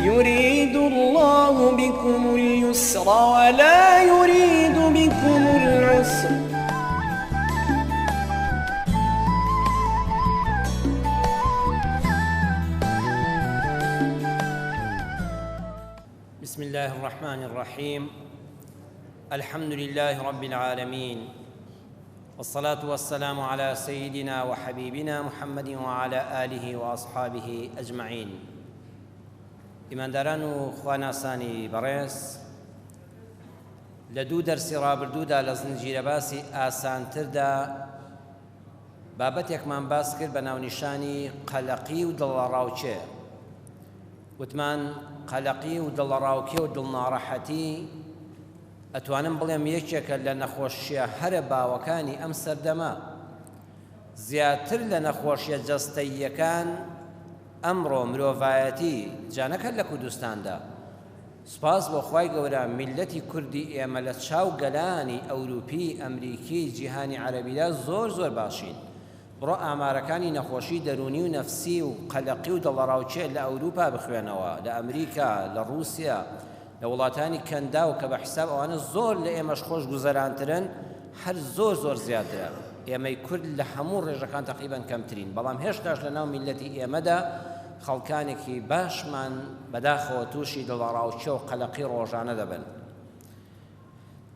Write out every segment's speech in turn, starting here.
يريد الله بكم اليسر ولا يريد بكم العسر. بسم الله الرحمن الرحيم. الحمد لله رب العالمين، والصلاة والسلام على سيدنا وحبيبنا محمد وعلى آله وأصحابه أجمعين. ئیمانداران و خواناسانی بەڕێز، لە دوو دەرسی ڕابردوودا لە زنجیرە باسی ئاسانتردا بابەتێکمان باس کرد بە ناونیشانی قەلەقی و دڵڕاوچێ. وتمان قەلەقی و دڵڕاوکێ و دڵناڕەحەتی ئەتوانم بڵێم یەکێکە لە نەخۆشیە هەرە باوەکانی ئەم سەردەما، زیاتر لە نەخۆشیە جەستەییەکان ئەمڕۆ مرۆڤایەتی جانەکە لە کوردستاندا. سوپاس بۆ خوای گەورە، میلەتی کوردی ئێمە لە چاو گەلانی ئەوروپی، ئەمریکی، جیهانی عەرەبیدا زۆر زۆر باشین. بڕۆ ئامارەکانی نەخۆشی دەرونی و نەفسی و قەلەقی و دڵڕاوچێ لە ئەوروپا بخوێنەوە، لە ئەمریکا، لە ڕووسیا، لە وڵاتانی کەندا و کە بە حیساب ئەوانە زۆر لە ئێمەش خۆش گوزەرانترن، هەر زۆر زۆر زیاترە. ئێمەی کورد لە هەموو ڕێژەکان تەقریبەن کەمترین، بەڵام هێشتاش لە ناو میلەتی ئێمەدا خەڵکانێکی باشمان بەداخەوە تووشی دڵڕاوچێ و قەلەقی ڕۆژانە دەبن.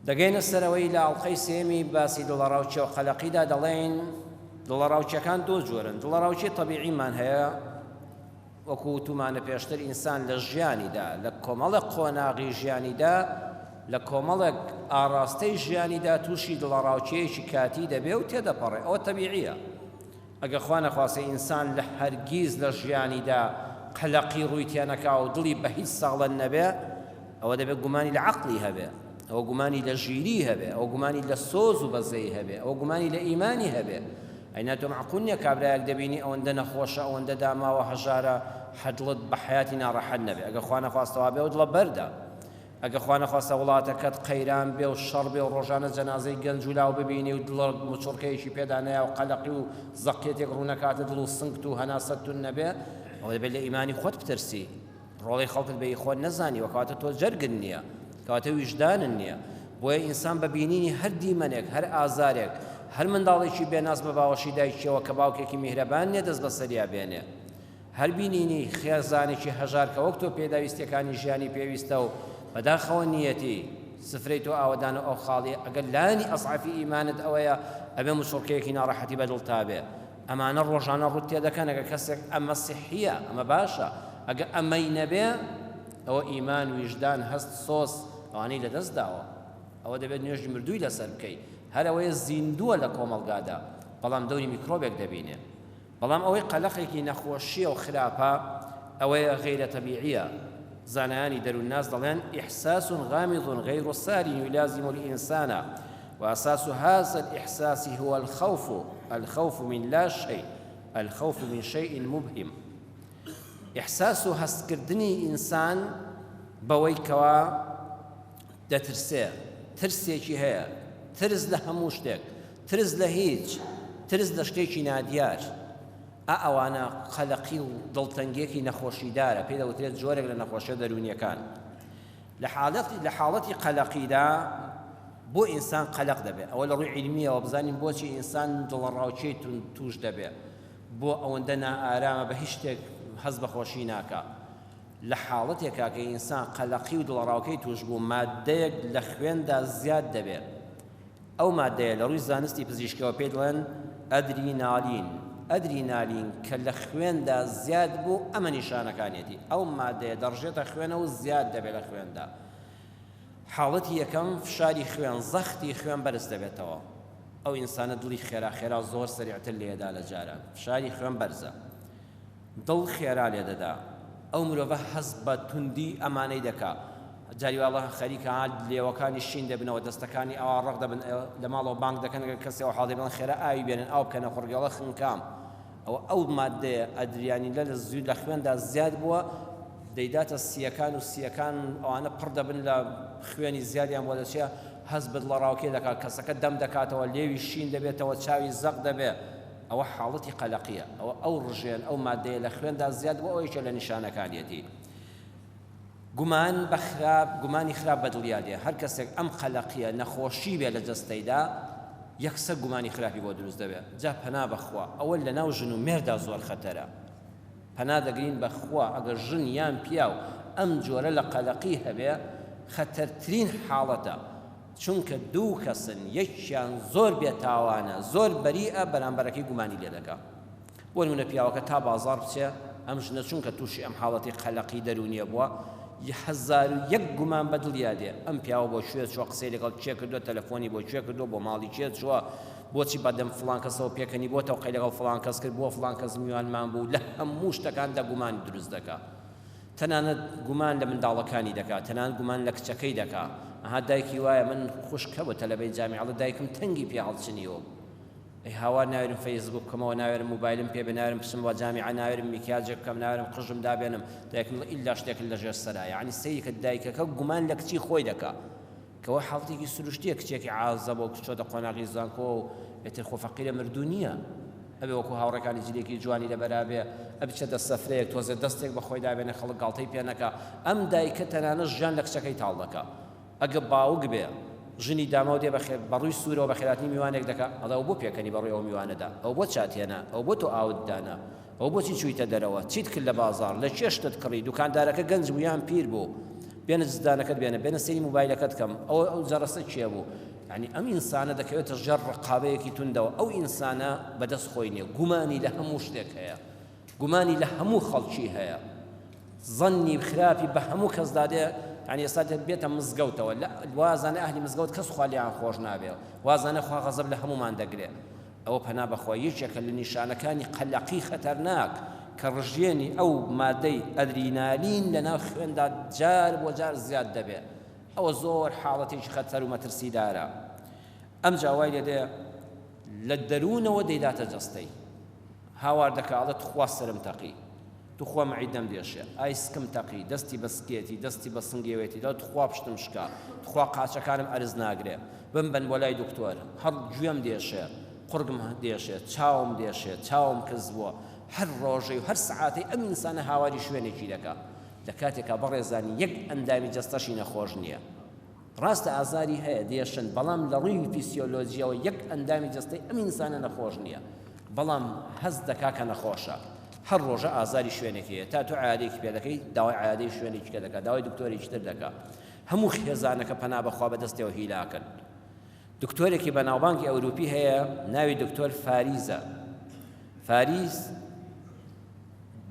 دەگەینە سەرەوەی لە ئەڵقەی سێمی باسی دڵڕاوچێ و قەلەقیدا دەڵێن دڵڕاوچەکان دوو جۆرن. دڵڕاوچێ تەبیعیمان هەیە، وەکو وتومانە پێشتر، ئینسان لە ژیانیدا، لە کۆمەڵە قۆناغی ژیانیدا، لە کۆمەڵێک ئاڕاستەی ژیانیدا تووشی دڵڕاوچەیەکی کاتی دەبێ و تێدەپەڕێ، ئەوە تەبیعیە. ئەگە خوا نەخواسێ ئینسان لە هەرگیز لە ژیانیدا قەلەقی ڕووی تێنەکا و دڵی بە هیچ ساڵە نەبێ، ئەوە دەبێت گومانی لە عەقڵی هەبێ، ئەوە گومانی لە ژیری هەبێ، ئەوە گومانی لە سۆز و بەزەی هەبێ، ئەوە گومانی لە ئیمانی هەبێ. ئەینا تۆ معقول نییە کابرایەک دەبینی ئەوەندە نەخۆشە، ئەوەندە داماوە هەژارە، هەدڵت بە حەیاتی ناڕەحەت نەبێ. ئەگە خوا نەخواستەوە بێ و دڵە بەردە، ئەگە خوا نەخواستە وڵاتەکەت قەیران بێ و شەڕ بێ و ڕۆژانە جەنازەی گەنج و لاو ببینی و دڵ مچۆڵکەیەکی پێدا نەیە و قەلەقی و زەقێتێک ڕوونەکاتە دڵ و سنگت و هەناسەتتون نەبێ، ئەوە دەبێت لە ئیمانی خۆت بترسی، ڕۆڵی خەڵکت بە خۆت نەزانی، وەکەواتە تۆ جەرگن نییە، کەواتە ویژدانن نییە. بۆیە ئینسان بە بینینی هەر دیمەنێک، هەر ئازارێک، هەر منداڵێکی بێناز بە باوەشی دایکیەوە کە باوکێکی میهرەبان نییە دەست بە سەریا بێنێ، هەر بینینی خێزانێکی هەژار کە وەک تۆ پێداویستیەکانی ژیانی پێویستە و بەداخەوە نیەتی سفرەی تۆ ئاوەدان و ئەو خاڵی، ئەگەر لانی ئەسعافی ئیمانت ئەوەیە ئەبێ مچۆڵکەیەکی ناڕەحەتی بەدڵ تابێ. ئەمانە ڕۆژانە ڕوت تێدەکەن. ئەگە کەسێک ئەمە سیحیە، ئەمە باشە، ئەگە ئەمەی نەبێ، ئەوە ئیمان، ویژدان، هەست، سۆز ئەوانەی لەدەست داوە. ئەوە دەبێت نوێژی مردووی لەسەر بکەیت. هەر ئەوەیە زیندووە لە کۆمەڵگادا، بەڵام دەوری میکرۆبێک دەبینێ. بەڵام ئەوەی قەلەقێکی نەخۆشیە و خراپە، ئەوەیە غەیرە تەبیعیە. زانایانی دەروونناس دەڵێن إحساس غامض غير سار يلازم الإنسان وأساس هذا الإحساس هو الخوف من لا شيء، الخوف من شيء مبهم. إحساس هەستکردنی ئینسان بەوەی کەوا دەترسێ، ترسێکی هەیە، ترس لە هەموو شتێک، ترس لە هیچ، ترس لە شتێکی نادیار. ئەوانە قەلەقی و دڵتەنگێکی نەخۆشیدارە، پێی دەوترێت جۆرێک لە نەخۆشیە دەرونیەکان. لە حاڵەتی قەلەقیدا بۆ ئینسان قەلەق دەبێت. ئەوە لە ڕووی عیلمیەوە بزانین بۆچی ئینسان دڵڕاوچەی توش دەبێت، بۆ ئەوەندە نائارامە، بە هیچ شتێک هەست بەخۆشی ناکە. لە حاڵەتێکا کە ئینسان قەلەقی و دڵڕاوکەی توش بوو، مادەیەک لە خوێندا زیاد دەبێت. ئەو مادەیە لە ڕووی زانستی پزیشکیەوە پێی دەڵێن ئەدرینالین کە لە خوێندا زیاد بوو، ئەمە نیشانەکانێتی ئەو مادەیە دەڕژێتە خوێنە و زیاد دەبێت لە خوێندا. حاڵەتی یەکەم فشاری خوێن، زەختی خوێن بەرز دەبێتەوە. ئەو ئینسانە دڵی خێرا زۆر سەریعتر لێدا لە جاران، فشاری خوێن بەرزە، دڵ خێرا لێ دەدا. ئەو مرۆڤە هەست بە توندی ئەمانەی دەکا. جاری والله خەریکە لێوەکانی شین دەبنەوە، دەستەکانی ئەوە ڕق دەبن، لە ماڵەوە بانگ دەکەن کەسێەوە حاڵی بڵێن خێرا ئاوی بێنن، ئاو بکەنە خوڕگەڵە خنکام. ئەو مادەیە ئەدریانی لە زوو لە خوێندا زیاد بووە، دەیداتە سیەکان و سیەکان ئەوانە پڕ دەبن لە خوێنی زیادیان بۆ دەچێ، هەست بە دڵڕاوکێ دەکات، کەسەکە دەم دەکاتەوە، لێوی شین دەبێتەوە، چاوی زەق دەبێت. ئەوە حاڵەتی قەلەقیە، ئەو ڕژێن ئەو مادەیە لە خوێندا زیاد بووە، ئەوەیەکە لە نیشانەکانیەتی. گومانی خراپ بەدڵیا دێ هەر کەسێک ئەم قەلەقیە نەخۆشی بێ لە جەستەیدا یەکسەر گومانی خراپی بۆ دروست دەبێت جا پەنا بەخوا ئەوە لە ناو ژن و مێردا زۆر خەتەرە پەنا دەگرین بەخوا ئەگەر ژن یان پیا و ئەم جۆرە لە قەلەقی هەبێ خەتەرترین حاڵەتە چونکە دوو کەسن یەکیان زۆر بێتاوانە زۆر بەریئە بەرامبەرەکەی گومانی لێ دەکا بۆ نمونە پیاوەکە تا بازار بچێ ئەم ژنە چونکە تووشی ئەم حاڵەتی قەلەقی دەرونیە بووە 1001 گومان بەدڵیا دێ ئەم پیاوە بۆ شوێ چوە قسەی لەگەڵ چێ کردووە تەلەفۆنی بۆ کوێ کردووە بۆ ماڵی چێ چووە بۆچی بەدەم فڵان کەسەوە پێکەنی بۆ تەوقەی لەگەڵ فڵان کەس کرد بۆ فڵان کەس میوانمان بوو لە هەموو شتەکاندا گومانی دروست دەکات تەنانەت گومان لە منداڵەکانی دەکات تەنانەت گومان لە کچەکەی دەکات ئەها دایکی وایە من خوشکەوە تەلەبەی جامیعە دایکم تەنگی پێ هەڵچنیەوە ئەی هاوار ناوێرم فەیسبوک بکەمەوە ناوێرم موبایلم پێ بناوێرم بچم بۆ جامیعە ناوێرم میکیاجێک بکەم ناوێرم قژم دابێنم دایکم ئیلا شتێک لەژێر سەرایە یعنی سەیرکە دایکەکە گومان لە کچی خۆی دەکات کەوە حاڵەتێکی سروشتیە کچێکی عازە بۆ کچۆتە قۆناغی زانکۆ و ئێتر خۆ فەقیرە مردوو نییە ئەبێ وەکو هاوڕەکانی جلێکی جوانی لەبەرابێ ئەبچێتە سەفرەیەک تۆزێ دەستێک بە خۆی دابێنێ خەڵک گاڵتەی پێ نەکا ئەم دایکە تەنانەت ژیان لە کچەکەی تاڵ دەکا ئەگە باوک بێ ژنی داماو دێ بەڕووی سوورەوە بە خێراتنی میوانێک دەکا ئەڵێ ئەو بۆ پێکەنی بەڕووی ئەو میوانەدا ئەو بۆ چاتێنە ئەو بۆ تۆ ئاوت دانا ئەو بۆچی چوویتە دەرەوە چیت کرد لە بازار لە چێشتت کڕی دوکاندارەکە گەنج بوو یان پیر بوو بێنە جزدانەکەت بێنە سەیری موبایلەکەت کەم ئەو جەڕەسە چیە بوو یعنی ئەم ئینسانە دەکەوێتە ژەر ڕقابەیەکی توندەوە ئەو ئینسانە بەدەست خۆی نییە گومانی لە هەموو شتێک هەیە گومانی لە هەموو خەڵکی هەیە ظنی خراپی بە هەموو کەس دادێ یعنی ئێستا بێتە مزگەوتەوە وازانە ئەهلی مزگەوت کەس خوالیان خۆش نابێ وازانە خوا غەزەب لە هەمومان دەگرێت ئەوە پەنا بەخوا یەکێکە لە نیشانەکانی قەلەقی خەتەرناک کە ڕژێنی ئەو مادەی ئەدرینالین لە ناو خوێندا جار بۆ جار زیاد دەبێت ئەوە زۆر حاڵەتێکی خەتەر و مەترسیدارە ئەم جاوای لێدێ لە دەروونەوە دەیداتە جەستەی هاوار دەکاڵێت خوا سرم تەقی توخوا معیدەم دێشێ ئای سکم تەقی دەستی بە سکێتی دەستی بە سنگێوێتی دا توخوا پشتم شکا توخوا قاچەکانم ئەرز ناگرێ بن بۆ لای دکتۆر هەر گوێم دێشێ قورگم دێشێ چاوم دێشێ چاوم کەس بووە هەر ڕۆژەی و هەر سعاتەی ئەم ئینسانە هاواری شوێنێکی دەکات لە کاتێکا بەڕێزانی یەک ئەندامی جەستەشی نەخۆش نییە ڕاستە ئازاری هەیە دێشن بەڵام لە ڕووی فیسیۆلۆژیەوە یەک ئەندامی جەستەی ئەم ئینسانە نەخۆش نییە بەڵام هەز دەکا کە نەخۆشە هەر ڕۆژە ئازاری شوێنێکەیە تا تو عادێکی پێ دەکەی داوای عادەی شوێنێکی کە دەکات داوای دکتۆرێکی تر دەکات هەموو خێزانەکە پەنا بەخوا بەدەستەوە هیلاکن دکتۆرێکی بەناوبانکی ئەوروپی هەیە ناوی دکتۆر فاریزە فاریز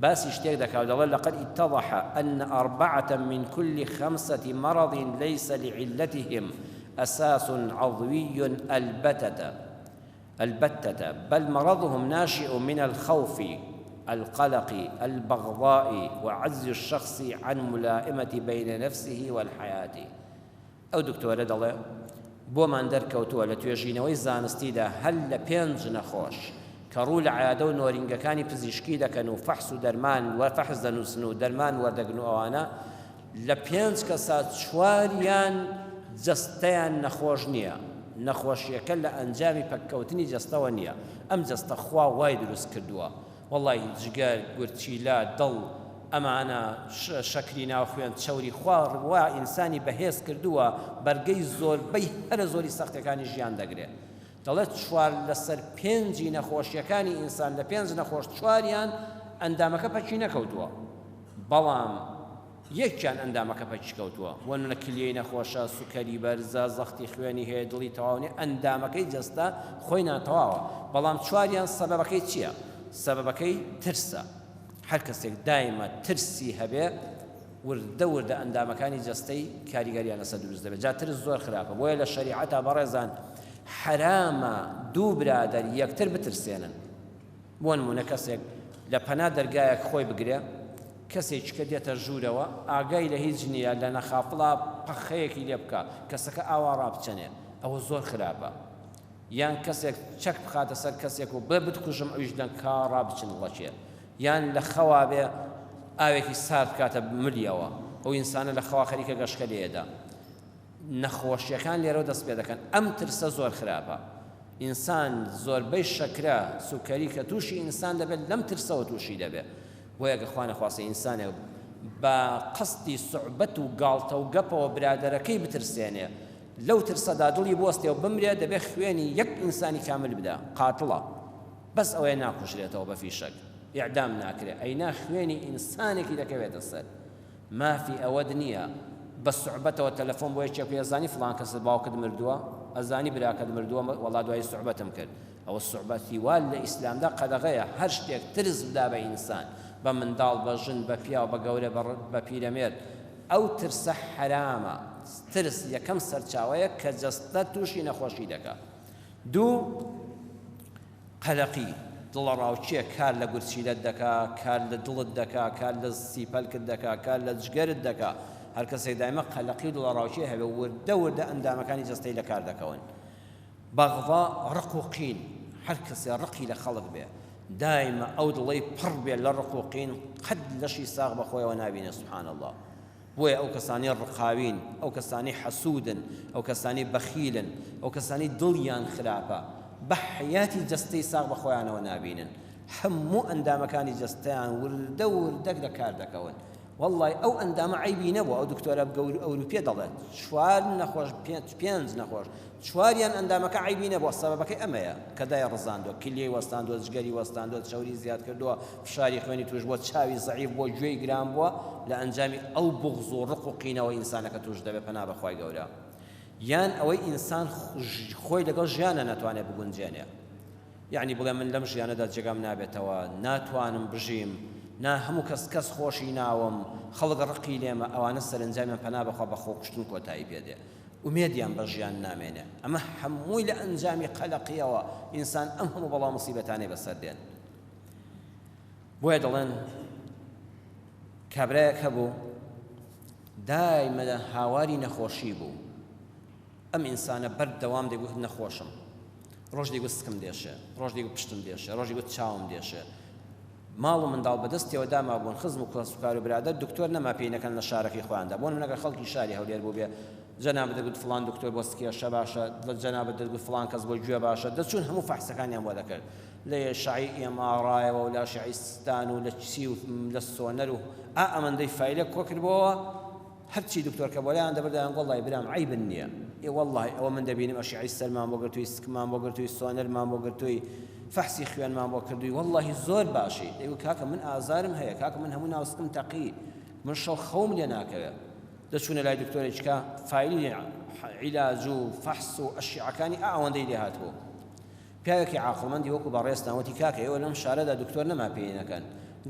باسی شتێک دەکات دەڵێت لقد اتضح أن 4 من كل 5 مرض ليس لعلتهم أساس عضوي البتة بل مرضهم ناشئ من الخوف القلق البغضاء وعجز الشخص عن ملائمة بين نفسه والحياة ئەو دکتۆرە دەڵێ بۆمان دەرکەوتووە لە توێژینەوەی زانستیدا هەل لە 5 نەخۆش کە ڕوو لە عادە و نۆرینگەکانی پزیشکی دەکەن و فەحس و دەرمان و فەحس دەنووسن و دەرمان وەردەگرن و ئەوانە لە 5 کەسا 4یان جەستەیان نەخۆش نییە نەخۆشیەکە لە ئەنجامی پەککەوتنی جەستەوە نییە ئەم جەستە خوا وای دروست کردووە وەڵی جگەر گورچیلا دڵ ئەمانە شەکری ناو خوێن چەوری خوار وا ئینسانی بەهێز کردووە بەرگەی زۆربەی هەرە زۆری سەختەکانی ژیان دەگرێت دەڵێت 4 لەسەر 5 نەخۆشیەکانی ئینسان لە 5 نەخۆش 4یان ئەندامەکە پەچی نەکەوتووە بەڵام یەکیان ئەندامەکە پەچی کەوتووە وەنە کلیەی نەخۆشە سوکەری بەرزە زەختی خوێنی هەیە دڵی تەواونی ئەندامەکەی جەستە خۆی ناتەواوە بەڵام 4یان سەبەبەکەی چییە؟ سەبەبەکەی ترسە هەر کەسێک دایمە ترسی هەبێ وردە ئەندامەکانی جەستەی کاریگەریان لەسەر دروست دەبێت جا ترس زۆر خراپە بۆیە لە شەریعەتا بەڕێزان حرامە دوو برادەر یەکتر بترسێنن بۆ نمونە کەسێک لە پەنا دەرگایەک خۆی بگرێ کەسێکیکە دێتە ژوورەوە ئاگای لە هیچ نییە لە نەخافڵا پەخەیەکی لێ بکە کەسەکە ئاوا ڕابچەنێ ئەوە زۆر خراپە یان کەسێک چەک بخاتە سەر کەسێک و بێ بتکوژم ئەویش دەنکا ڕابچن وڵەچێ یان لە خەوا بێ ئاوێکی سارد بکاتە ملیەوە ئەو ئینسانە لە خەوا خەریکە گەشکە لێدا نەخۆشیەکان لێرە دەست پێ دەکەن ئەم ترسە زۆر خراپە ئینسان زۆربەی شەکرە سوکەری کە تووشی ئینسان دەبێت لەم ترسەوە تووشی دەبێت بۆ یەکە خوا نەخواسە ئینسانێک بە قەستی سوعبەت و گاڵتە و گەپەوە برادەرەکەی بترسێنێ لەو ترسەدا دڵی بوەستێ و بمرێ دەبێت خوێنی یەک ئینسانی کامل بدە قاتڵە بەس ئەوەیە ناکوژرێتەوە بە فیشەک ئیعدام ناکرێت ئەینا خوێنی ئینسانێکی دەکەوێتە سەر مافی ئەوەد نییە بە سوعبەتەوە تەلەفۆن بۆ یەکێک ئەزانی فڵان کەس باوکت مردووە ئەزانی براکەت مردووە وەڵا دوای سوعبەتم کرد ئەوە سوعبەتی وال لە ئیسلامدا قەدەغەیە هەر شتێک ترس بدا بە ئینسان بە منداڵ بە ژن بە پیا و بە گەورە بە پیرەمێرد ئەو ترسە حرامە ترس یەکەم سەرچاوەیە کە جەستە تووشی نەخۆشی دەکات دوو قەلەقی دڵە ڕاوچیە کار لە گورچیلەت دەکا کار لە دڵت دەکا کار لە سیپەلکت دەکا کار لە جگەرت دەکا هەر کەسێک دایمە قەلەقی دڵە ڕاوچیە هەبێ وردە وردە ئەندامەکانی جەستەی لە کار دەکەون بەغضا ڕق و قین هەر کەسێ ڕقی لە خەڵک بێ دایمە ئەو دڵەی پڕ بێ لە ڕق و قین قەت لەشی ساغ بەخۆیەوە نابینێ سوبحان الله بۆیە ئەو کەسانی ڕقاوین ئەو کەسانی حەسوودن ئەو کەسانی بەخیلن ئەو کەسانی دڵیان خراپە بە حیاتی جەستەی ساغ بە خۆیانەوە نابینن هەموو ئەندامەکانی جەستەیان وردە وردەک لە کار دەکەون والله ئەو ئەندامە عیبی نەبووە ئەو دکتۆرە ئەوروپیە دەڵێت چوار نەخۆش پێنج نەخۆش چواریان ئەندامەکە عیبی نەبووە سەبەبەکەی ئەمەیە کە دای ڕزاندووە کلیەی وەستاندووە جگەری وەستاندووە چەوری زیاد کردووە فشاری خوێنی توش بووە چاوی زەعیف بووە گوێی گران بووە لە ئەنجامی ئەو بغض و ڕق و قینەوە ئینسانەکە توش دەبێت پەنا بەخوای گەورە یان ئەوەی ئینسان خۆی لەگەڵ ژیانە ناتوانێت بگونجێنێ یعنی بڵێ من لەم ژیانەدا جێگام نابێتەوە ناتوانم بژیم نا هەموو کەس خۆشی ناوم خەڵک ڕقی لێمە ئەوانە سەرنجامیان پەنا بەخوا بە خۆکوشتن کۆتایی پێدێ ومێدیان بە ژیان نامێنێ ئەمە هەمووی لە ئەنجامی قەلەقیەوە ئینسان ئەم هەموو بەڵام مصیبەتانەی بەسەر دێن بۆیە دەڵێن کابرایەک هەبوو دایمە هاواری نەخۆشی بوو ئەم ئینسانە بەردەوام دەیگوت نەخۆشم ڕۆژ دەیگوت سکم دێشێ ڕۆژ دەیگوت پشتم دێشێ ڕۆژ دەیگوت چاوم دێشێ ماڵ و منداڵ بەدەستیەوە داما بوون خزم و کەسوکار و برادەر دکتۆر نەما پێی نەکەن لە شارەکەی خۆیاندا بۆ نمونە خەڵکی شاری هەولێر بوو بێ جەنابەت دەگوت فڵان دکتۆر بۆ سکێشە باشە جەنابەت دەگوت فڵان کەس بۆ گوێ باشە دەچوون هەموو فەحسەکانیان بۆ دەکرد لە شەعی ئێمارایەوە و لە شەعی ستان و لە چی و لە سۆنەر و ئەمەندەی فایلە کۆ کردبەوە هەرچی دکتۆر کە بۆلایان دەبەردایان وەڵڵی برام عیبن نییە والله ئەوە من دەبینم ئەشعی سەرمان بۆ گرتووی سکمان بۆ گرتووی سۆنەرمان بۆ گرتووی فەحسی خوێنمان بۆ کردووی والله زۆر باشی دەیگوت کاکە من ئازارم هەیە کاکە من هەموو ناوسکم تەقی من شەو خەوم لێ ناکەوێت دەچوونە لای دکتۆرێککە فایلی عیلاج و فەحس و ئەشیعەکانی ئەوەندەی لێ هاتبوو پیاوێکی عاقڵمەندی وەکو بەڕێستناوەتی کاکە ئێوە لەم شارەدا دکتۆر نەما پێی نەکەن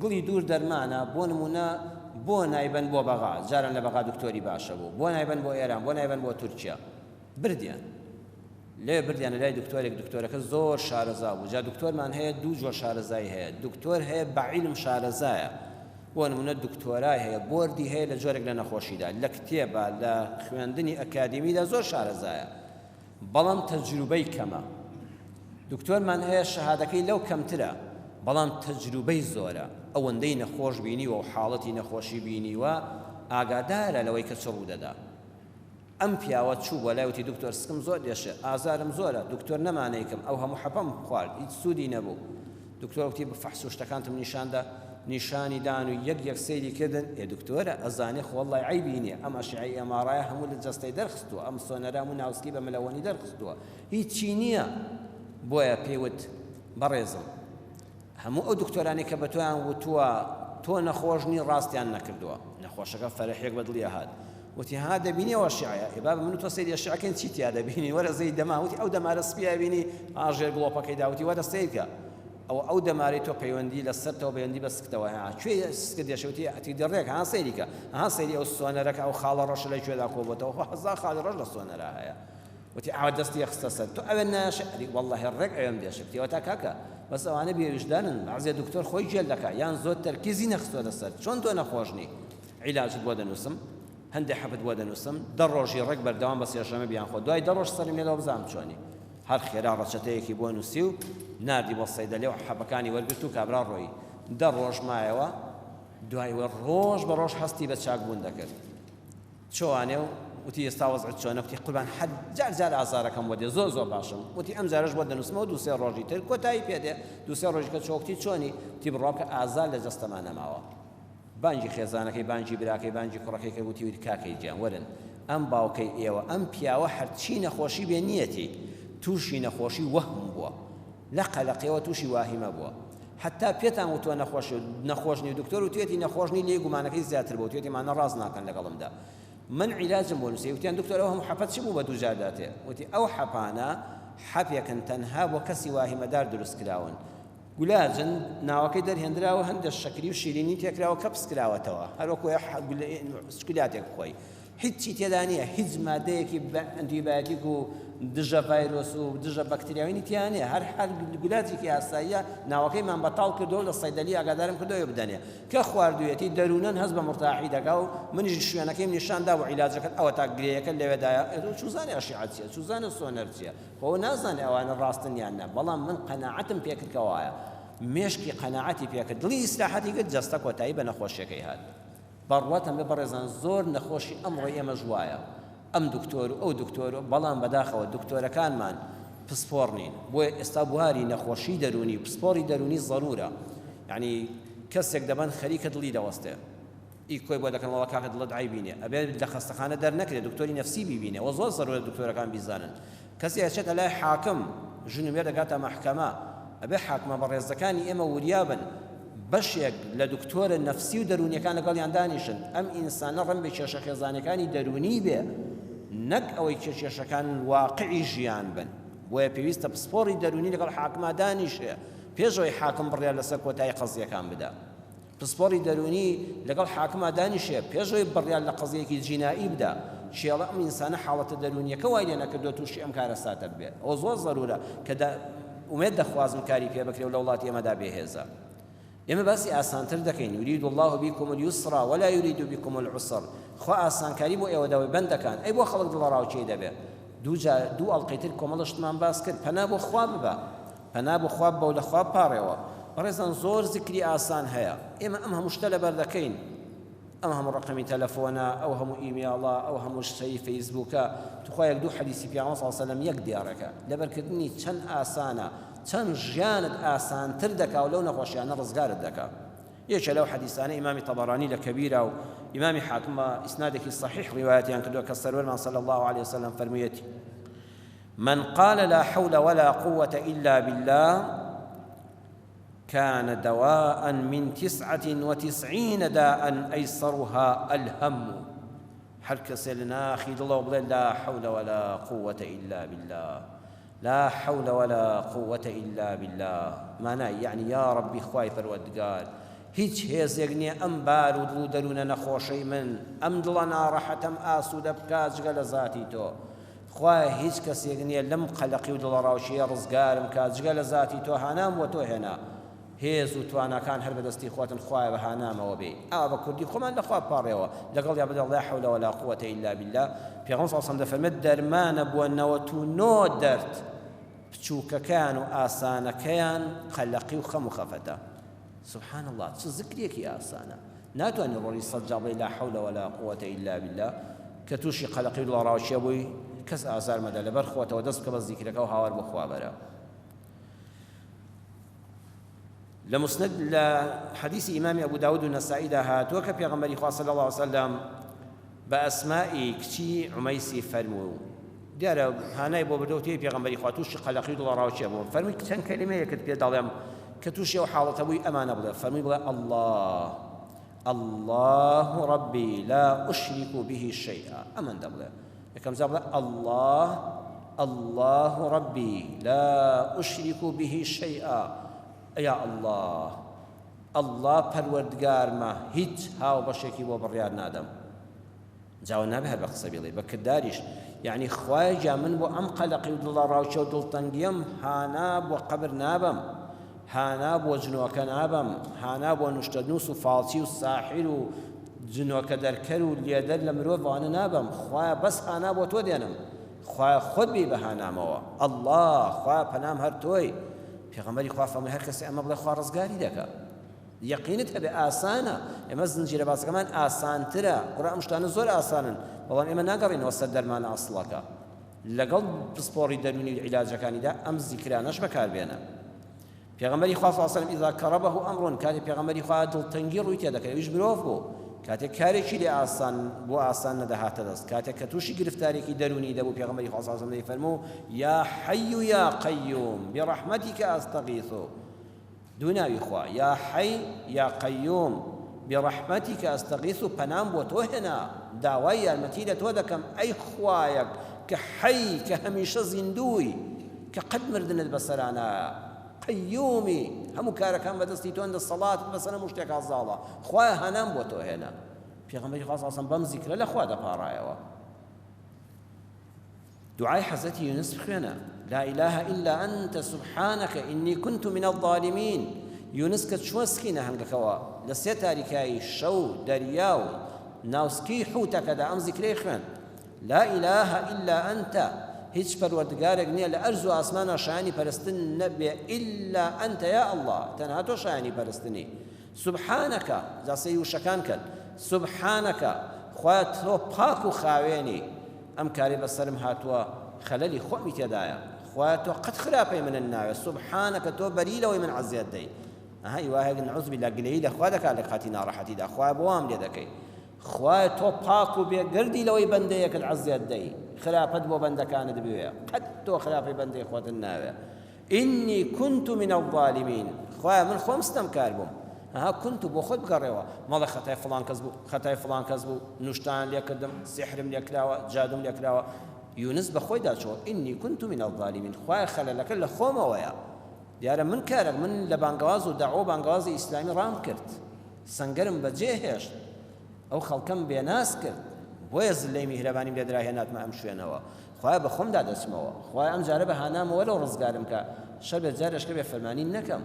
گڵی دوور دەرمانە بۆ نمونە بۆ نایبەن بۆ بەغا جاران لە بەغا دکتۆری باشە بوو بۆ نایبەن بۆ ئێران بۆ نایبەن بۆ تورکیا بردیان لێ بردیانە لای دکتۆرێک دکتۆرەکە زۆر شارەزا بوو جا دکتۆرمان هەیە دوو جۆر شارەزایی هەیە دکتۆر هەیە بەعیلم شارەزایە بۆ نمونە دکتۆرای هەیە بۆردی هەیە لە جۆرێک لە نەخۆشیدا لە کتێبە لە خوێندنی ئەکادیمیدا زۆر شارەزایە بەڵام تەجروبەی کەمە دکتۆرمان هەیە شەهادەکەی لەو کەمترە بەڵام تەجروبەی زۆرە ئەوەندەی نەخۆش بینیوە و حاڵەتی نەخۆشی بینیوە ئاگادارە لەوەی کە چ ڕوو دەدا ئەم پیاوە چوو بۆ لایوتی دکتۆر سکم زۆر دێشێ ئازارم زۆرە دکتۆر نەمانەیەکەم ئەو هەموو حەپەم خوارد هیچ سوودی نەبوو دکتۆر وتی بەفەحس و شتەکانتم نیشاندا نیشانی دان و یەک سەیری کردن دکتۆرە ئەزانێ خۆڵی عیبی نییە ئەم ئەشعی ئەمارایە هەموو لە جەستەی دەرخستووە ئەم سۆنەرا و ناوسکی بە ملەوەنی دەرخستووە هیچی نییە بۆیە پێیوت بەڕێزم هەموو ئەو دکتۆرانی کە بە تۆیان وتووە تۆ نەخۆشنی ڕاستیان نەکردووە نەخۆشەکە فەرەحێک بە دڵی هات وتی ها دەبینیەوە شیعە ئێبا من تۆ سەیری شیعەکەن چی تیا دەبینی وەرە زەی دەما وتی ئەو دەمارە سپیای بینی ئاژێر گڵۆپەکەی داوتی وەرە سەیرکە ئەو دەماری تۆ پەیوەندی لە سەرتەوە پەیوەندی بە سکتەوە ها کوێ سکە دێشەوتی ئەتی دەڕێک ها سەیریکە ها سەیری ئەو سۆنەرەکە ئەو خاڵە ڕەش لای کوێدا کۆبووەتەوە هەزار خاڵی ڕەش لە سۆنەرا هەیە وتی ئاوا دەستی خستە سەر تۆ ئەوێ ناشعری والله ڕێک ئەوێم دێشەکتیەوە تا کاکە بەس ئەوانە بێویژدانن بەعزێ دکتۆر خۆی جێل دەکا یان زۆر تەرکیزی نەخستووە لەسەر چۆن تۆ نەخۆشنی عیلاجت بۆ دەنووسم هەندێک حەفت بۆ دەنووسم دە ڕۆژی ڕێک بەردەوام بە سێشەمە بیان خۆ دوای دە ڕۆژ سەرم لێدەوە بزانم چۆنی هەر خێرا ڕەچەتەیەکی بۆ نووسی و ناردی بۆ سەیدەلێ و حەبەکانی وەرگرت و کابرا ڕۆی دە ڕۆژ مایەوە دوایوە ڕۆژ بە ڕۆژ هەستی بە چاکبوون دەکرد چۆوانێ و وتی ئێستا وەزعت چۆنە وتی قوربان حەجار جار ئازارەکەم بۆ دێ زۆر باشم وتی ئەم جارەش بۆ دەنووسمەوە دوو سێ ڕۆژی تر کۆتایی پێدێ دوو سێ ڕۆژی کە چۆکتی چۆنی وتی بڕۆکە ئازار لە جەستەمان نەماوە بانجی خێزانەکەی بانجی براکەی بانجی کوڕەکەی کە وتی وتی کاکەی گیان وەرن ئەم باوکەی ئێوە ئەم پیاوە هەرچی نەخۆشی بێ نیەتی تووشی نەخۆشی وەهم بووە لە قەلەقەوە تووشی واهیمە بووە حتا پێتان وتووە نەخۆشنی و دکتۆر وتێتی نەخۆشنی لێ گومانەکەی زیاتر بوو توێتی مانە ڕاست ناکەن لەگەڵمدا من عیلاجم بۆ نووسێ وتیان دکتۆر ئەو هەموو حەپەت چی بوو بە دوو جاداتێ وتی ئەو حەپانە حەپێکن تەنها بۆ کەسی واهیمەدار دروست کراون گولاجن ناوەکەی دەرهێنراوە هەندێک شەکری و شیرینی تێکراوە کە پس کراوەتەوە هەروەکو سکولاتێک بخۆی هیچی تێدا نییە هیچ مادەیەکی ئەنتیبایۆتیک و دژە ڤایرۆس و دژە بەکتریاوی تیان نیە هەر گولاجێکی ئاساییە ناوەکەیمان بەتاڵ کردەوە لە سەیدەلی ئاگادارم کردەوە بدەنێ کە خواردوویەتی دەروونەن هەست بە مرتاحی دەکا و منیش شوێنەکەیم نیشاندا و عیلاجەکەت ئەوە تا گرەیەکە لەوێدایە چوزانێ ئەشیعەت چییە چوزانە سۆنەر چییە خۆ نازانێ ئەوانە ڕاستن یان نە بەڵام من قەناعەتم پێکردکەوایە مێشکی قەناعەتی پێکرد دڵی ئیسلاحەتی کرد جەستە کۆتایی بە نەخۆشیەکەی هات بەڕواتم بێ بەڕێزان زۆر نەخۆشی ئەمڕۆ ئێمەش وایە ئەم دکتۆر و ئەو دکتۆر و بەڵام بەداخەوە دکتۆرەکانمان پسپۆڕ نین بۆیە ئێستا بواری نەخۆشی دەرونی پسپۆڕی دەرونی زەرورە یعنی کەسێک دەبەن خەریکە دڵی دەوەستێ ئی کۆی بۆ دەکەن وەڵا کاکە دڵت عیبینێ ئەبێت لە خەستەخانە دەرنەکرێت دکتۆری نەفسی بیبینێ و زۆر زەرورە دکتۆرەکان بیزانن کەسی ئەچێتە لای حاکم ژنوێر دەگاتە مەحکەمە ئەبێ حاکمە بەڕێزەکانی ئێمە وریابن بەشێک لە دکتۆرە نەفسی و دەرونیەکان لەگەڵیان دانیشن ئەم ئینسانە ڕەن بە کێشە خێزانەکانی دەرونی بێ نەک ئەوەی کێشەکان واقعی ژیان بن بۆیە پێویستە پسپۆڕی دەرونی لەگەڵ حاکما دانیشێ پێشەوەی حاکم بڕیار لەسەر کۆتایی قەزیەکان بدە پسپۆڕی دەرونی لەگەڵ حاکما دانیشێ پێشەوەی بڕیار لە قەزیەکی جینایی بدە شێڵە ئەم ئینسانە حاڵەتە دەرونیەکە وای لێ نەکردو تووشی ئەم کارە ساتە بێت ئەو زۆر زەرورە کە ئومێد دەخوازم کاری پێ بکرێ و لە وڵاتی ئێمەدا بێهێزە ئێمە باسی ئاسانتر دەکەین یورید الله بكم اليسر ولا يريد بكم العسر خوا ئاسانکاری بۆ ئێوە دەوێ بەندەکان ئەی بۆ خەڵک دڵڕاوچێ دەبێت دوو ئەڵلقەی کۆمەڵشتمان باس کرد پەنا بۆ خوا ببە پەنا بۆ خوا بە و لە خوا پاڕێەوە بەڕێزان زۆر زیکری ئاسان هەیە ئێمە ئەم هەموو شتە لەبەر دەکەین ئەم هەموو ڕقمی تەلەفۆنە ئەو هەموو ئیمێڵە ئەو هەموو شتەی فەیسبووکە توخوا یەک دوو حەدیسی پیامبەر صلی الله علیه و سلم یەک دیارەکە لەبەرکردنی چەند ئاسانە چەند ژیانت ئاسانتر دەکا و لەو نەخۆشیانە ڕزگارت دەکا یەکێ لەو حەدیسانە ئیمامی طەبەرانی لە کەبیرە و ئیمامی حاکم ئیسنادێکی صحیح ڕیوایەتیان کردووە کە سەروەرمان صلی الله عليه وسلم فەرموویەتی من قال لا حول ولا قوة إلا بالله كان دواء من 99 داء أيسرها الهم هر کەسێ لە ناخی دڵەوە بڵێ لا حول ولا قوة إلا بالله لا حول ولا قوة إلا بالله معناه يعني يا ربي خواي پروردگار هیچ هێزێک نییە ئەم بار و دڵ و دەروونە نەخۆشەی من ئەم دڵە ناڕەحەتەم ئاسوودە بکا جگە لە ذاتی تۆ خوای هیچ کەسێک نییە لەم قەلەقی و دڵەڕاوشیە ڕزگارم کا جگە لە ذاتی تۆ هانام بۆ تۆ هێنا هێز و توانەکان هەر بەدەستی خۆتن خوایە بە هانامەوە بێ ئەوە بە کوردی خۆمان لەخوا پاڕێەوە لەگەڵ یا بدەڵ لا حول ولا قوة إلا بالله پێغەمبەر صلی الله علیه و سلم دەفەرمێت دەرمانە بۆ 99 دەرد بچووکەکان و ئاسانەکەیان قەلەقی و خەم و خەفەتە سبحان الله چ ذکرێکی ئاسانە ناتوانێت ڕۆڵی سەد جا بڵێ لا حول ولا قوة إلا بالله کە تووشی قەلەقی و دڵڕاوشیە بووی کەس ئازار مەدە لەبەر خۆتەوە دەست بکە بە زیکرەکە و هاوار بۆ خوا بەرە لمسند لحديث إمام أبو داود النسائي هات وك بيغمبري صلى الله عليه وسلم بأسماء كتي عميسي فرمو ديارة هاناي بو بدوتي بيغمبري خاتوش قلقي دول راوشي أبو فرمي كتن كلمة يكت بيدالهم كتوشي وحالة أبوي أمانة بلا فرمي بلا الله الله ربي لا أشرك به شيئا أمان دبلا كم زبلا الله الله ربي لا أشرك به شيئا يا الله الله پروردگار ما هیچ هاو بەشێکی بۆ بڕیار نادەم جاوە نابێ هەر بە قسە بڵێ بە کرداریش یعنی خوای جا من بۆ ئەم قەلەقی و دڵڕاوچە و دڵتەنگیم هانا بۆ قەبر نابم هانا بۆ جنۆکە نابم هانا بۆ نوشتەنووس و فاڵچی و ساحیر و جنۆکە دەرکەر و لێدەر لە مرۆڤانە نابم خوایە بەس هانا بۆ تۆ دێنم خوایە خۆت بێ بە هانامەوە الله خوایە پەنام هەر تۆی پێغەمبەری خوا فەرمووی هەر کەسێ ئەمە بڵێ خوا ڕزگاری دەکات یەقینت هەبێ ئاسانە ئێمە زنجیرە باسەکەمان ئاسانترە قورئان ئەم شتانە زۆر ئاسانن بەڵام ئێمە ناگەڕێنەوە سەر دەرمانە ئەسڵەکە لەگەڵ پسپۆڕی دەرونی عیلاجەکانیدا ئەم زیکرانەش بەکاربێنە پێغەمبەری خوا صلی الله علیه و سلم ئیذا کەڕەبەه ئەمڕ کاتێک پێغەمبەری خوا دڵتەنگی ڕووی تێدەکرد ئەویش مرۆڤ بوو کاتێک کارێکی لێ بۆ ئاسان نەدەهاتە دەست کاتێک کە تووشی گرفتارێکی دەرونی دەبوو پێغەمبەری خوا صلی الله علیه و سلم دەیفەرموو یا حەی یا قەیوم برەحمەتیکە ئەستەغیث دوو ناوی خوا یا حەی یا قەیوم برەحمەتیکە ئەستەغیث و پەنام بۆ تۆ هێنا داوای یارمەتی لە تۆ دەکەم ئەی خوایەک کە حەی کە هەمیشە زیندووی کە قەت مردنت بەسەرانایە قەیومی هەموو کارەکان بەدەستی تۆن دەسەڵات بەسەر هەموو شتێک ئازاڵە خوایە هەنام بۆ تۆ هێنا پێغەمبەری خوا صلی الله علیه و سلم بەم زیکرە لە خوا دەپاڕایەوە دعای حەزەتی یونس بخوێنە لا إله إلا أنت سبحانك إني كنت من الظالمين یونس کە چووە سکینە هەنگەکەوە لە سێ تاریکایی شەو دەریا و ناوسکی حوتەکەدا ئەم زیکرەی خوێن لا إله إلا أنت هیچ پەروەردگارێک نییە لە ئەرز و ئاسمانە شایانی پەرستن نەبێ إلا أنت يا الله تەنها تۆ شایانی پەرستنی سبحانەکە جاسەی وشەکان کرد سبحانەکە خوایە تۆ پاک و خاوێنی ئەم کاری بەسەرم هاتووە خەلەلی خۆمی تێدایە خوایە تۆ قەت خراپەی منت ناوێ سبحانەکە تۆ بەری لەوەی من عەزیەت دەی هیواهێک نعوذ بالله گلەیی لە خوا دەکات لە کاتی ناڕەحەتیدا خوایە بۆ وام لێ دەکەی خوایە تۆ پاک و بێگردی لەوەی بەندەیەکت عەزیەت دەی خراپەت بۆ بەندەکانت بوێ قەت تۆ خراپەی بەندەی خۆتت ناوێ إني كنت من الظالمين خوایە من خۆم ستەمکار بووم كنت بۆ خۆت بگەڕێەوە مەڵێ خەتای فڵان کەس بوو خەتای فڵان کەس بوو نوشتان لێ کردم سحرم لێ کراوە جادوم لێ کراوە یونس بەخۆی داچەوە إني كنت من الظالمين خوایە خەلەلەکە لە خۆمەوەیە دیارە من کارێک من لە بانگەواز و داعوە بانگەوازی ئیسلامی ڕام کرد سەنگەرم بەجێ هێشت ئەو خەڵکەم بێناس کرد بۆیە زلەی میهرەبانیم لێ دراهێناتمە ئەم شوێنەوە خوایە بە خۆمدا دەچمەوە خوایە ئەم جارە بە هانامەوە لەو ڕزگارم کە شەر بێت جارێشکە بێ فەرمانی نەکەم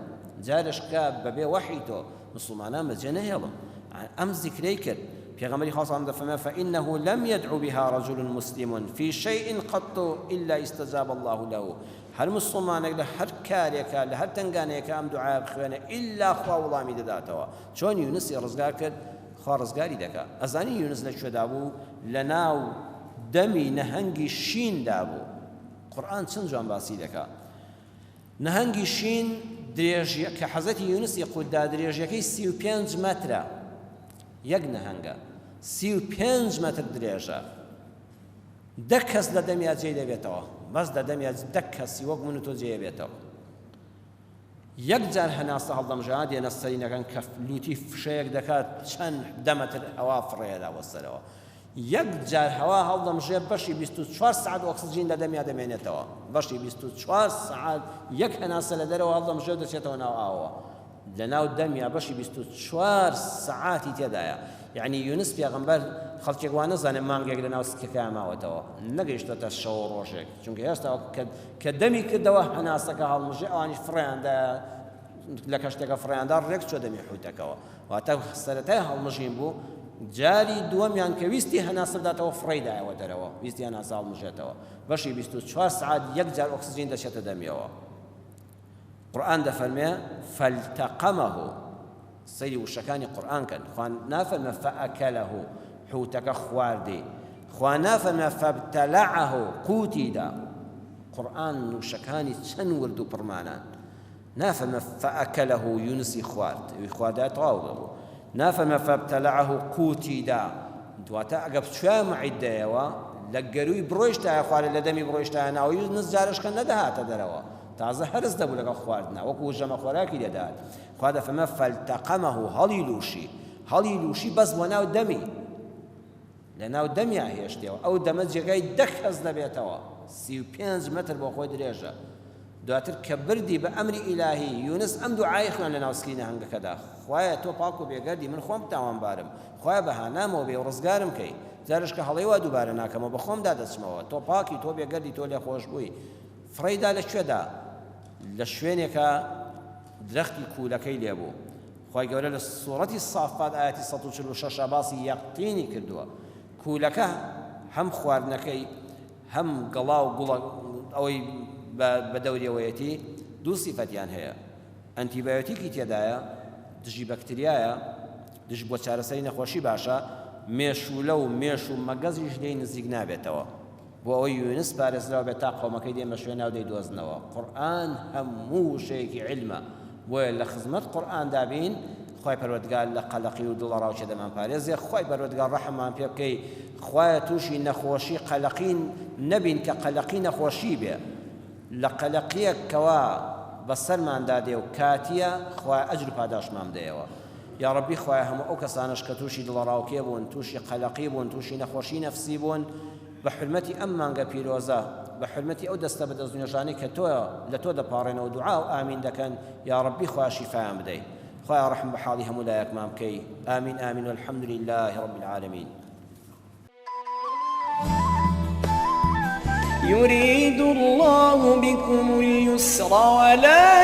جارێشکە بەبێ وەحی تۆ مسلمانان بەجێ نەهێڵم ئەم زیکرەی کرد پێغەمبەری خوا صلی الله علیه و سلم فإنه لم يدعو بها رجل مسلم في شيء قط إلا استجاب الله له هەر مسلمانێک لە هەر کارێکە لە هەر تنگانەیەکە ئەم دوعا بخوێنە ئیلا خوا وەڵامی دەداتەوە چۆن یونسی ڕزگار کرد خوا ڕزگاری دەکات ئەزانی یونس لەکوێدا بوو لە ناو دەمی نەهەنگی شیندا بوو قورئان چەند جوان باسی دەکات نەهەنگی شین درێژی کە حەزەتی یونس یەقوتدا درێژیەکەی 35 مەترە یەک نەهەنگە 35 مەتر درێژە دە کەس لە دەمیا جێ دەبێتەوە بەس لە دەمیا دە کەسی وەک من و تۆ جێ بێتەوە یەک جار هەناسە هەڵدەمژات دێنە سەرینەکەن کە لوتی فشەیەک دەکات چەند دەمەتر ئەوا فڕێدا وەسەرەوە یەک جار هەوا هەڵدەمژێ بەشی 24 سعات ئۆکسجین لە دەمیا دەمێنێتەوە بەشی 24 سعات یەک هەناسە لە دەرەوە هەڵدەمژێ دەچێتەوە ناو ئاوەوە لە ناو دەمیا بەشی 24 سعاتی تێدایە یعنی یونس پێغەمبەر خەڵکێک وا نەزانێ مانگێک لە ناو سکەکە ماوەتەوە نەگەیشتۆتە شەو ڕۆژێک چونکە هێشتا کە دەمی کردەوە هەناسەکە هەڵمژێ ئەوانیش فڕیاندا لە کەشتێکە فڕیاندا ڕێک چۆ دەمی حوتەکەەوە واتە سەرەتای هەڵمژین بوو جاری دووەمیان کە ویستی هەناسە بداتەوە فڕیدایەوە دەرەوە ویستی هەناسە هەڵمژێتەوە بەشی 24 سعات یەک جار ئۆکسجین دەچێتە دەمیەوە قورئان دەفەرمێ فالتقمه سەیری وشەکانی قورئان کەن خوا نافەرمێ فەئەکەلەه حوتەکە خواردی خوا نافەرمێ فەبتەلەعه قوتیدا قورئان وشەکانی چەند ورد و پڕمانان نافەرمێ فەئەکەلەه یونسی خوارد خواردای تەواو بوو نافەرمێ فەبتەلەعه قوتیدا دواتە ئەگە بچووە مەعیدەیەوە لە گەروی بڕۆیشتایە خوارد لە دەمی بڕۆیشتایە ناوە یونس جارشکە نەدەهاتە دەرەوە تازە هەرس دەبوو لەگەڵ خواردنا وەکو ژەمە خۆراکی دەدات خوا دەفەرمێ فەلتەقەمەه هەڵی لوشی بەس بۆ ناو دەمی لە ناو دەمیا هێشتەوە ئەو دەمە جێگای دە کەس دەبێتەوە 35 مەتر بۆ خۆی درێژە دواتر کە بردی بە ئەمری ئیلاهی یونس ئەم دوعای خوێن لە ناو سکینە هەنگەکەدا خوایە تۆ پاک و بێگەردی من خۆم تاوانبارم خوایە بەهانامەوە بێ و ڕزگارم کەی جارشکە هەڵەی وا دووبارە ناکەمەوە بە خۆمدا دەچمەوە تۆ پاکی تۆ بێگەردی تۆ لێ خۆش بووی فڕیدا لەکوێدا لە شوێنێکە درەختی کوولەکەی لێبوو خوای گەورە لە سوورەتی سافات ئاەتی 146 باسی یەقتینی کردووە کوولەکە هەم خواردنەکەی هەم گەڵا و گوڵە ئەوەی بە دەوریەوەیەتی دوو سیفەتیان هەیە ئەنتیبایۆتیکی تێدایە دژی بەکتریایە دژ بۆ چارەسەری نەخۆشی باشە مێشولە و مێش و مەگەزیش لێی نزیک نابێتەوە بۆ ئەوەی یونس پارێزراوە بێت تا قەومەکەی دێمە شوێناو دەیدۆزنەوە قورئان هەموو شەیەکی علمە بۆیە لە خزمەت قورئاندا بین خوای پەروەردگار لە قەلەقی و دڵ ڕاوچە دەمان پارێزێ خوای پەروەردگار ڕەحممان پێ بکەی خوایە تووشی نەخۆشی قەلەقین نەبین کە قەلەقی نەخۆشی بێ لە قەلەقیەک کەوا بەسەرماندا دێ و کاتیە خوای ئەجر و پاداشمان بدەیەوە یا ڕەبی خوای هەموو ئەو کەسانش کە تووشی دڵڕاوکێ بوون تووشی قەلەقی بوون تووشی نەخۆشی نەفسی بوون بە حرمەتی ئەم مانگە پیرۆزە بە حرمەتی ئەو دەستە بەدەست نوێژانەی کە تۆ لە تۆ دەپاڕێنەوە دوعا و ئامین دەکەن یا ڕەبی خوای شیفایان بدەیت خوای ڕەحم بە حاڵی هەموو لایەکمان بکەی ئامین ئامین والحەمد لله رب العالمین يريد الله بكم اليسر ولا